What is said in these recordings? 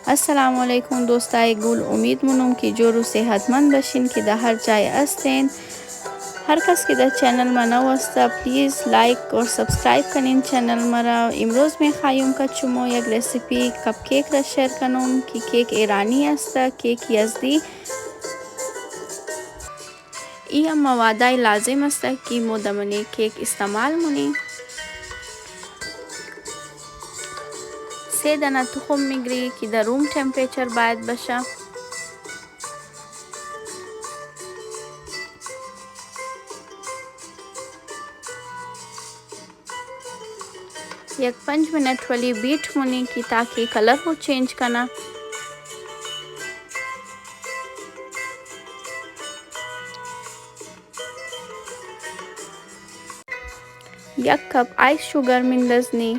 السلام علیکم دوستای گل، امید مونم که جور و صحتمند باشین که در هر جای هستین. هر کس که در چنل ما نو است پلیز لایک و سابسکرایب کنین چنل ما را. امروز میخوایم که شما یک رسیپی کپکیک را شیر کنم که کیک ایرانی است، کیک یزدی. این موادای لازم است که ما دمانی کیک استعمال مونیم. 3 دانه تخم میگیری که در روم تمپریچر باید باشه. یک 5 منट वाली बीट होने की ताकि कलर को चेंज करना। एक कप आइस शुगर मिंदजनी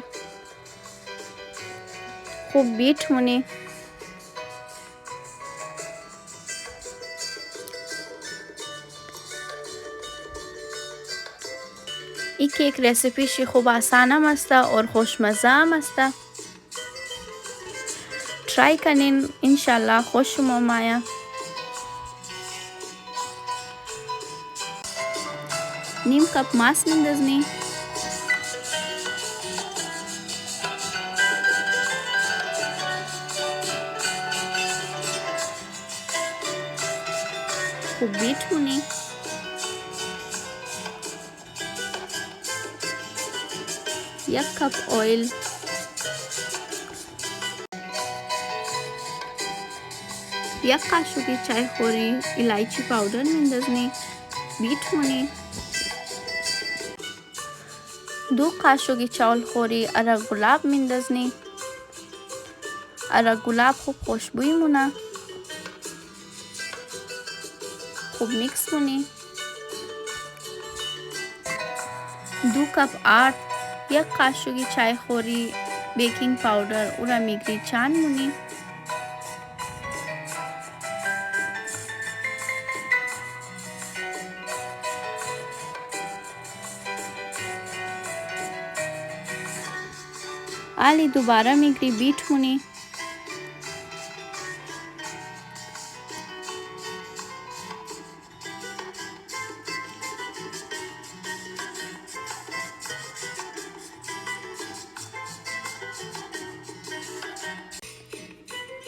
खूब बीट होने। این کیک रेसिपीशी खूब आसान است और خوشمزه است. ट्राई کنین، انشالله خوش میآید. نیم کپ ماست میندازنی. خوب بیت کنی. یک کپ ऑयल، یک قاشق چای خوری الایچی पावडर میندازنی، بیت کنی. 2 قاشق چاول خوری عرق گلاب میندازنی. عرق گلاب خوب خوشبوی مونه. خوب میکس کنی. 2 کپ آرد، یک قاشق چای خوری بیکینگ پاودر او را میگیری چند مونی. आली दोबारा मिगरी बीट होनी।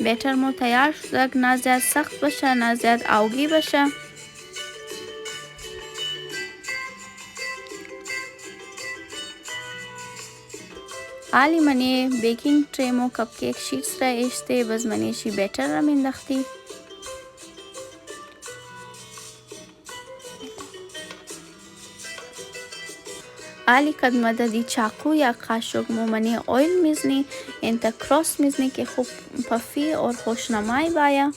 بیتر مو تیار شد، نه زیاد سخت باشه نه زیاد آوگی باشه. आली मने बेकिंग ट्रे मो कपकेक शीट्स را اشته باز منیشی بیتر را مینداختی. आली कदमده دی चाकू یا قاشق مو منی ऑयल میزنی انت کراس میزنی که خوب پفی اور خوشنمای باید.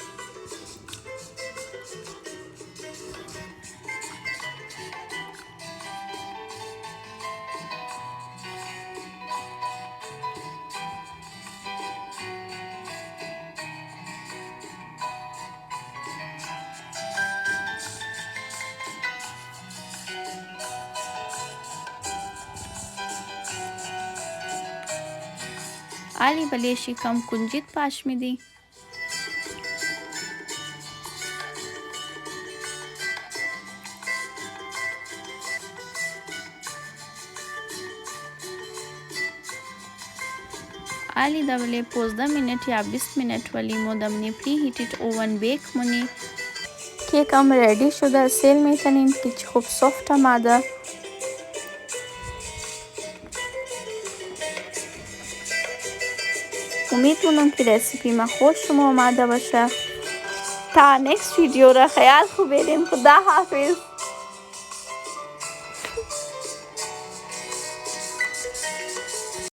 आली बलेशी कम कुंजित पाश में दी. आली दवले 15 मिनट या 20 मिनट वाली मोदमनी प्री हीटेड ओवन बेक मुनी. केक हम रेडी शुदा सेल में तनिन किच खूब सॉफ्ट आमादा. उम्मीद मुनम की रेसिपी में खुश आमादा बाशा. تا नेक्स्ट वीडियो रा ख्याल खूब बेरिन. खुदा हाफिज.